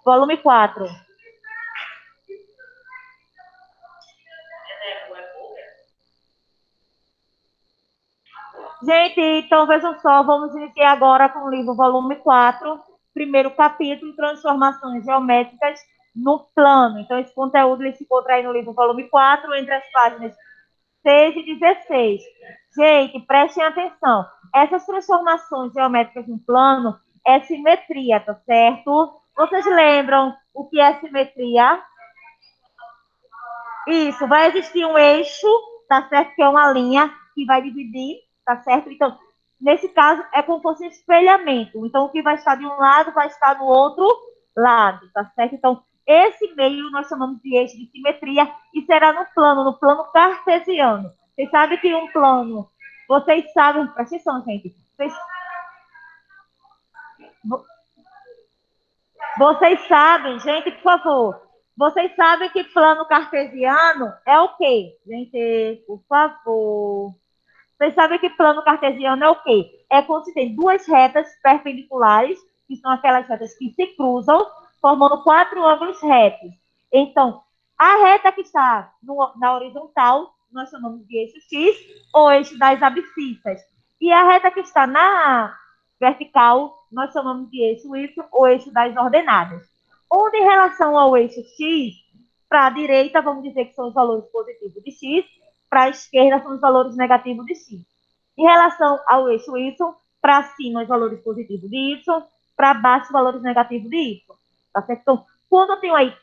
volume 4. Gente, então vejam só, vamos iniciar agora com o livro volume 4, primeiro capítulo, transformações geométricas no plano. Então, esse conteúdo ele se encontra aí no livro volume 4, entre as páginas 6 e 16. Gente, prestem atenção. Essas transformações geométricas no plano é simetria, tá certo? Vocês lembram o que é simetria? Isso, vai existir um eixo, tá certo? Que é uma linha que vai dividir, tá certo? Então, nesse caso, é como se fosse um espelhamento. Então, o que vai estar de um lado vai estar do outro lado, tá certo? Então, esse meio nós chamamos de eixo de simetria e será no plano cartesiano. Vocês sabem que um plano, vocês sabem, presta atenção, gente. Vocês sabem, gente, por favor. Vocês sabem que plano cartesiano é o quê? Gente, por favor. Vocês sabem que plano cartesiano é o quê? É quando se tem duas retas perpendiculares, que são aquelas retas que se cruzam, formando quatro ângulos retos. Então, a reta que está na horizontal, nós chamamos de eixo X, ou eixo das abscissas. E a reta que está na vertical, nós chamamos de eixo Y, ou eixo das ordenadas. Onde, em relação ao eixo X, para a direita, vamos dizer que são os valores positivos de X, para a esquerda são os valores negativos de X. Em relação ao eixo Y, para cima os valores positivos de Y, para baixo os valores negativos de Y. Tá certo? Então, quando eu tenho aí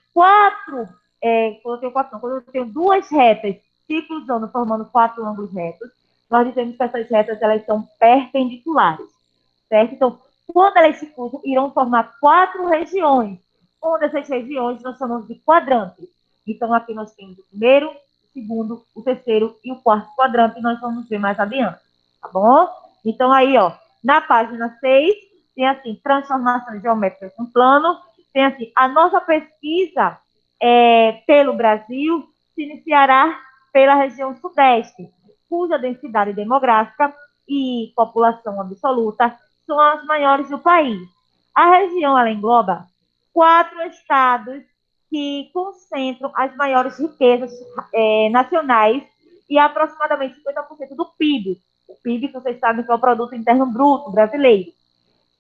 quando eu tenho duas retas se cruzando, formando quatro ângulos retos, nós dizemos que essas retas elas são perpendiculares, certo? Então, quando elas se cruzam, irão formar quatro regiões. Uma dessas regiões nós chamamos de quadrantes. Então, aqui nós temos o primeiro, o segundo, o terceiro e o quarto quadrante, e nós vamos ver mais adiante, tá bom? Então, aí, ó, na página 6 tem assim, transformações geométricas no plano, tem assim, a nossa pesquisa pelo Brasil se iniciará pela região sudeste, cuja densidade demográfica e população absoluta são as maiores do país. A região ela engloba quatro estados que concentram as maiores riquezas nacionais e aproximadamente 50% do PIB. O PIB, que vocês sabem que é o Produto Interno Bruto brasileiro.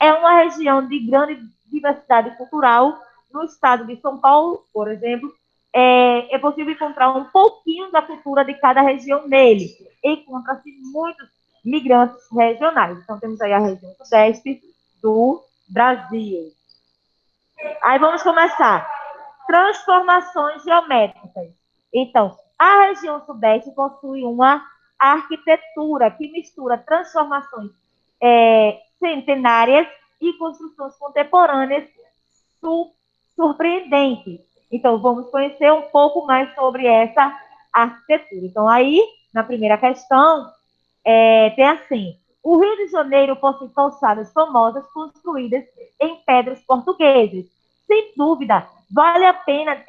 É uma região de grande diversidade cultural. No estado de São Paulo, por exemplo, é possível encontrar um pouquinho da cultura de cada região nele. Encontra-se muitos migrantes regionais. Então, temos aí a região sudeste do Brasil. Aí vamos começar. Transformações geométricas. Então, a região sudeste possui uma arquitetura que mistura transformações centenárias e construções contemporâneas su surpreendentes. Então, vamos conhecer um pouco mais sobre essa arquitetura. Então, aí, na primeira questão, tem assim: o Rio de Janeiro possui calçadas famosas construídas em pedras portuguesas. Sem dúvida, vale a pena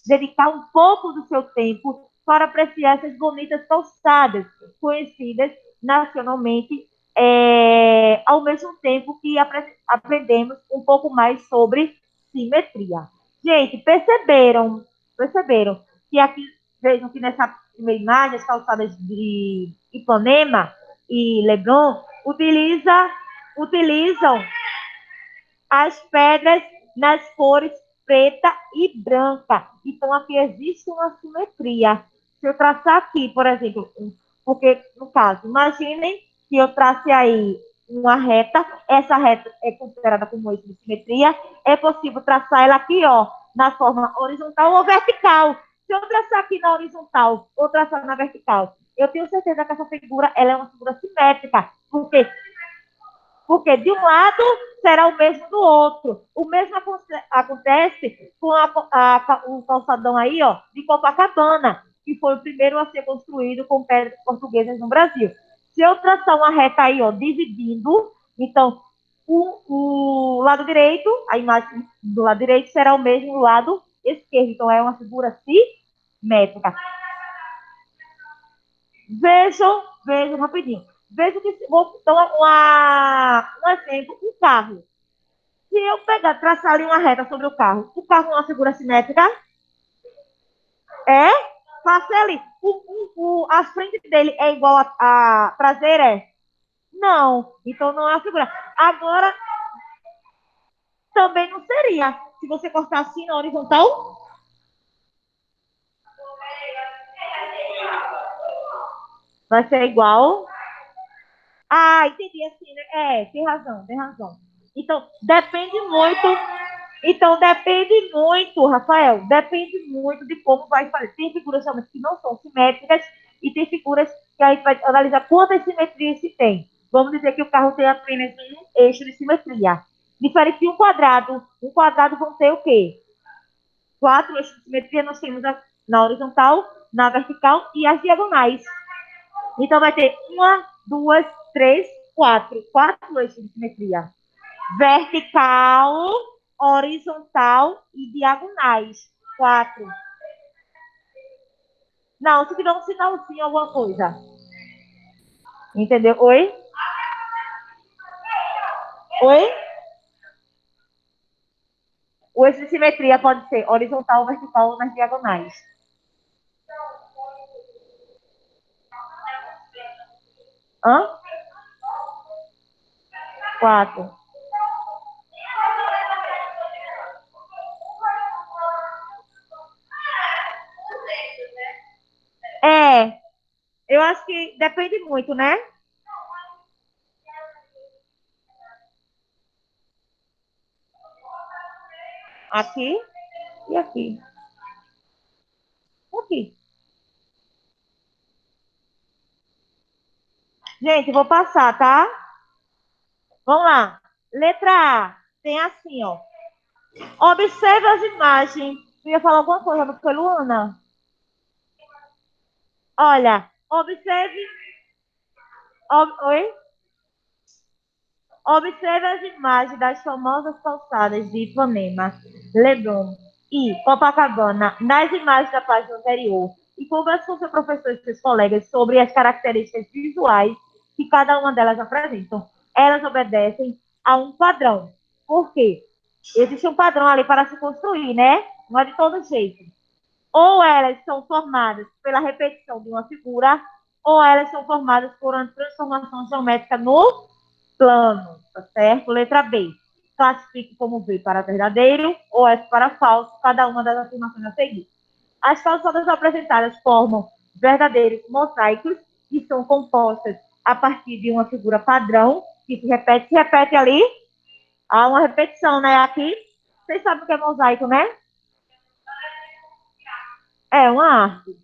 dedicar um pouco do seu tempo para apreciar essas bonitas calçadas, conhecidas nacionalmente, ao mesmo tempo que aprendemos um pouco mais sobre simetria. Gente, perceberam que aqui, vejam que nessa primeira imagem, as calçadas de Ipanema e Leblon utilizam as pedras nas cores preta e branca. Então, aqui existe uma simetria. Se eu traçar aqui, por exemplo, porque, no caso, imaginem que eu trace aí uma reta, essa reta é considerada como eixo de simetria, é possível traçar ela aqui, ó, na forma horizontal ou vertical. Se eu traçar aqui na horizontal ou traçar na vertical, eu tenho certeza que essa figura ela é uma figura simétrica, porque de um lado será o mesmo do outro. O mesmo acontece com o calçadão aí, ó, de Copacabana, que foi o primeiro a ser construído com pedras portuguesas no Brasil. Se eu traçar uma reta aí, ó, dividindo, então o lado direito, a imagem do lado direito será o mesmo do lado esquerdo. Então é uma figura simétrica. Vejam rapidinho. Vejam que vou dar um exemplo, um carro. Se eu pegar, traçar ali uma reta sobre o carro é uma figura simétrica? É? Passei ali. A frente dele é igual a traseira? É? Não. Então não é uma figura. Agora, também não seria. Se você cortar assim na horizontal, vai ser igual. Ah, entendi assim, né? É, tem razão, tem razão. Então, depende muito. Então, depende muito, Rafael. Depende muito de como vai fazer. Tem figuras realmente que não são simétricas e tem figuras que a gente vai analisar quantas simetrias se tem. Vamos dizer que o carro tem apenas um eixo de simetria. Diferente de um quadrado. Um quadrado vão ter o quê? Quatro eixos de simetria. Nós temos na horizontal, na vertical e as diagonais. Então, vai ter uma, duas, três, quatro. Quatro eixos de simetria. Vertical, horizontal e diagonais. Quatro. Não, se tiver um sinalzinho, alguma coisa. Entendeu? Oi? Oi? O eixo de simetria pode ser horizontal, vertical ou nas diagonais. Hã? Quatro. É, eu acho que depende muito, né? Aqui e aqui. Aqui. Gente, vou passar, tá? Vamos lá. Letra A. Tem assim, ó. Observe as imagens. Tu ia falar alguma coisa, não foi, Luana? Olha, observe. Oi? Observe as imagens das famosas calçadas de Ipanema, Leblon e Copacabana nas imagens da página anterior e converse com seu professor e seus colegas sobre as características visuais que cada uma delas apresentam. Elas obedecem a um padrão. Por quê? Existe um padrão ali para se construir, né? Não é de todo jeito. Ou elas são formadas pela repetição de uma figura, ou elas são formadas por uma transformação geométrica no plano, tá certo? Letra B. Classifique como V para verdadeiro ou F para falso, cada uma das afirmações a seguir. As calçadas apresentadas formam verdadeiros mosaicos que são compostas a partir de uma figura padrão que se repete ali. Há uma repetição, né? Aqui, vocês sabem o que é mosaico, né? É uma arte.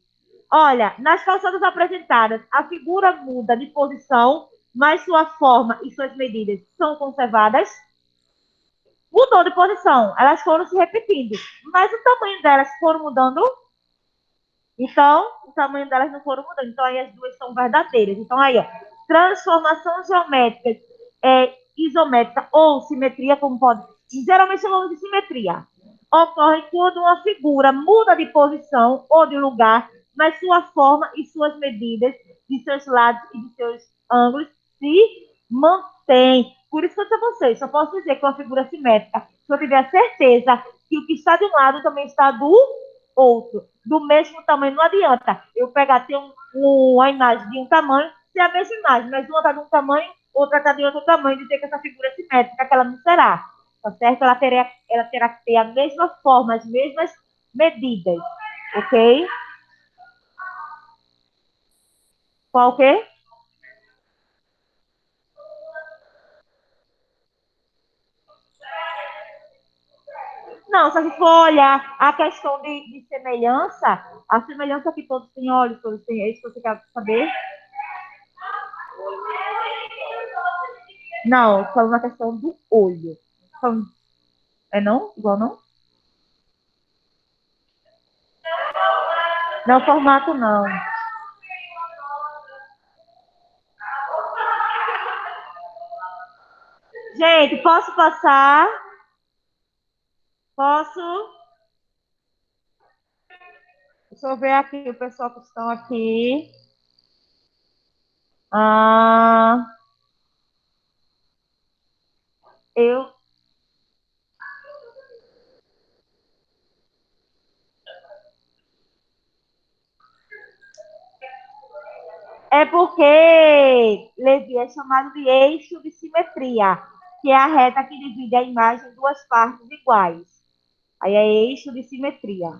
Olha, nas calçadas apresentadas, a figura muda de posição, mas sua forma e suas medidas são conservadas. Mudou de posição, elas foram se repetindo, mas o tamanho delas foram mudando. Então, o tamanho delas não foram mudando. Então, aí as duas são verdadeiras. Então, aí, ó, transformação geométrica, isométrica ou simetria, como pode. Geralmente chamamos de simetria. Ocorre quando uma figura muda de posição ou de lugar, mas sua forma e suas medidas de seus lados e de seus ângulos se mantém. Por isso que eu disse a vocês, só posso dizer que uma figura simétrica, se eu tiver certeza que o que está de um lado também está do outro do mesmo tamanho. Não adianta eu pegar, ter uma imagem de um tamanho, ser a mesma imagem, mas uma está de um tamanho, outra está de outro tamanho, dizer que essa figura é simétrica, que ela não será. Tá certo? Ela terá que ter a mesma forma, as mesmas medidas. Ok? Qual o quê? Não, se a gente for olhar a questão de semelhança, a semelhança que todos têm olhos, todos têm, é isso que você quer saber? Não, falando na questão do olho. É não? Igual não? Não, formato não. Gente, posso passar? Posso? Deixa eu ver aqui o pessoal que estão aqui. Ah, eu. É porque Levi é chamado de eixo de simetria, que é a reta que divide a imagem em duas partes iguais. Aí é eixo de simetria.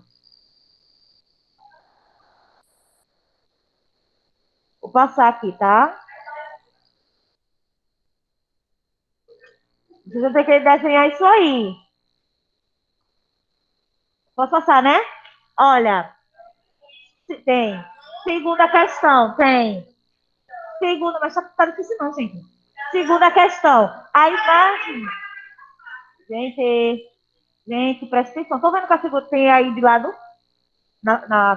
Vou passar aqui, tá? Você vai ter que desenhar isso aí. Posso passar, né? Olha, tem. Segunda questão, tem. Segunda, mas tá difícil não, gente. Segunda questão. A imagem. Gente, gente, presta atenção. Tô vendo que a figura tem aí de lado?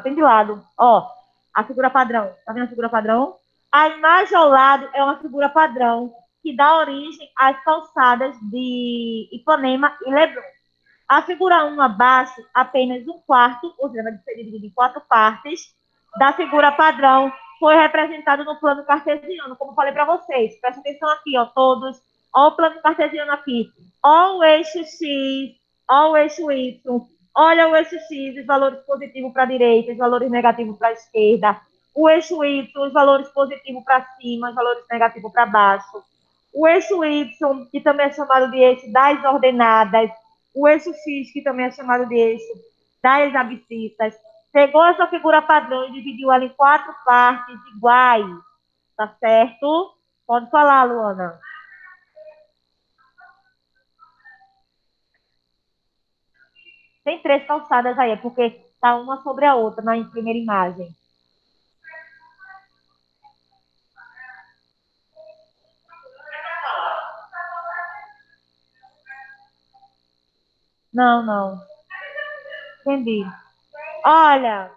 Tem de lado. Ó, a figura padrão. Tá vendo a figura padrão? A imagem ao lado é uma figura padrão que dá origem às calçadas de Ipanema e Leblon. A figura 1 abaixo, apenas um quarto, ou seja, vai ser dividido em quatro partes, da figura padrão, foi representado no plano cartesiano, como falei para vocês. Presta atenção aqui, ó, todos. Ó o plano cartesiano aqui. Ó o eixo X, ó o eixo Y. Olha o eixo X, os valores positivos para a direita, os valores negativos para a esquerda. O eixo Y, os valores positivos para cima, os valores negativos para baixo. O eixo Y, que também é chamado de eixo das ordenadas, o eixo X, que também é chamado de eixo das abscissas, pegou essa figura padrão e dividiu ela em quatro partes iguais, tá certo? Pode falar, Luana. Tem três calçadas aí, é porque tá uma sobre a outra na primeira imagem. Não, não. Entendi. Olha,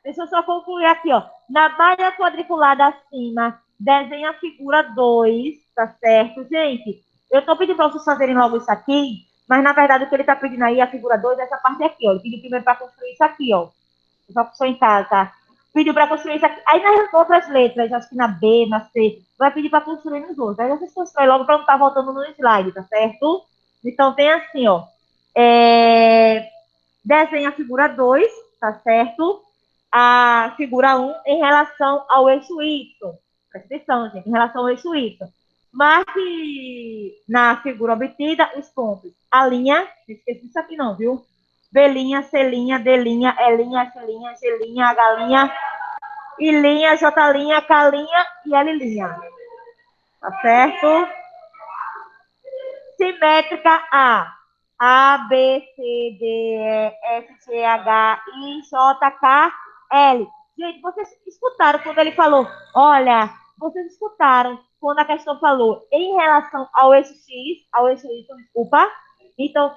deixa eu só concluir aqui, ó. Na malha quadriculada acima, desenha a figura 2, tá certo, gente? Eu tô pedindo para vocês fazerem logo isso aqui, mas na verdade o que ele tá pedindo aí, a figura 2, é essa parte aqui, ó. Ele pediu primeiro para construir isso aqui, ó. Só pessoa em casa. Pediu para construir isso aqui. Aí nas outras letras, acho que na B, na C, vai pedir para construir nos outros. Aí vocês constroem logo para não estar voltando no slide, tá certo? Então tem assim, ó. Desenha a figura 2, tá certo? A figura 1 em relação ao eixo Y. Presta atenção, gente, em relação ao eixo Y. Marque na figura obtida os pontos. A linha, não esqueci isso aqui não, viu? B linha, C linha, D linha, E linha, F linha, G linha, H linha, I linha, J linha, K linha e L linha. Tá certo? Simétrica A. A, B, C, D, E, F, G, H, I, J, K, L. Gente, vocês escutaram quando ele falou? Olha, vocês escutaram quando a questão falou em relação ao eixo X, ao eixo Y, desculpa. Então,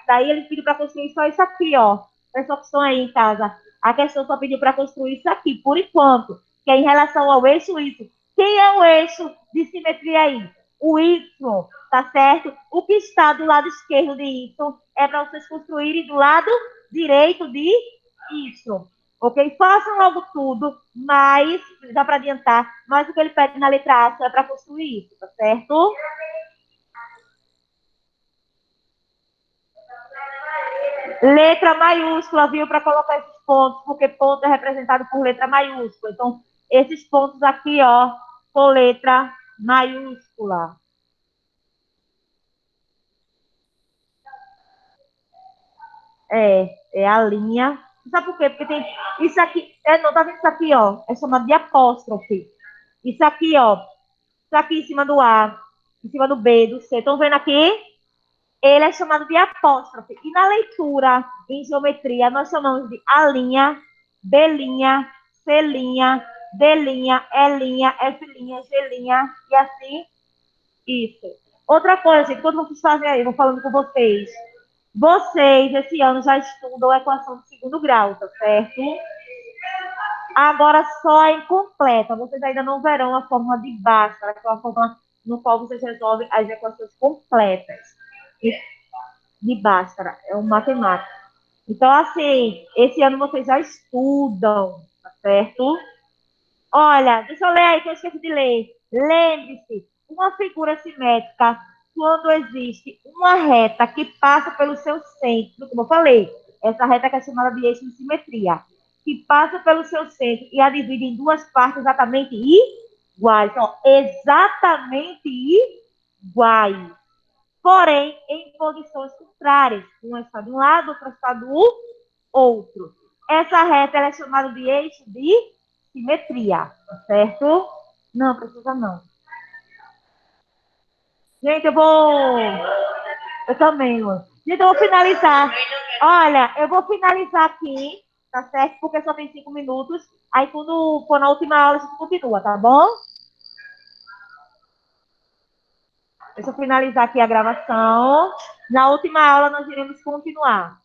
daí ele pediu para construir só isso aqui, ó. Pessoal que estão aí em casa. A questão só pediu para construir isso aqui, por enquanto, que é em relação ao eixo Y. Quem é o eixo de simetria aí? O Y, tá certo? O que está do lado esquerdo de Y é para vocês construírem do lado direito de Y. Ok? Façam logo tudo, mas, já para adiantar, mas o que ele pede na letra A só é para construir isso, tá certo? Letra maiúscula, viu? Para colocar esses pontos, porque ponto é representado por letra maiúscula. Então, esses pontos aqui, ó, com letra maiúscula. É a linha. Sabe por quê? Porque tem isso aqui, não, tá vendo isso aqui, ó? É chamado de apóstrofe. Isso aqui, ó. Isso aqui em cima do A, em cima do B, do C. Estão vendo aqui? Ele é chamado de apóstrofe. E na leitura, em geometria, nós chamamos de A linha, B linha, C linha, D linha, E linha, F linha, G linha, e assim, isso. Outra coisa, gente, quando vocês fazem aí, vou falando com vocês. Vocês, esse ano, já estudam a equação de segundo grau, tá certo? Agora, só a incompleta. Vocês ainda não verão a fórmula de Bhaskara, que é uma fórmula no qual vocês resolvem as equações completas de Bhaskara. É um matemático. Então, assim, esse ano vocês já estudam, tá certo? Olha, deixa eu ler aí, que eu esqueci de ler. Lembre-se, uma figura simétrica, quando existe uma reta que passa pelo seu centro, como eu falei, essa reta que é chamada de eixo de simetria. que passa pelo seu centro e a divide em duas partes exatamente iguais. Ó, exatamente iguais. Porém, em posições contrárias. Uma está de um lado, outra está do outro. Essa reta ela é chamada de eixo de simetria, certo? Não, precisa não. Gente, eu vou. Eu também, mano. Gente, eu vou finalizar. Olha, eu vou finalizar aqui, tá certo? Porque só tem 5 minutos. Aí, quando for na última aula, a gente continua, tá bom? Deixa eu finalizar aqui a gravação. Na última aula, nós iremos continuar.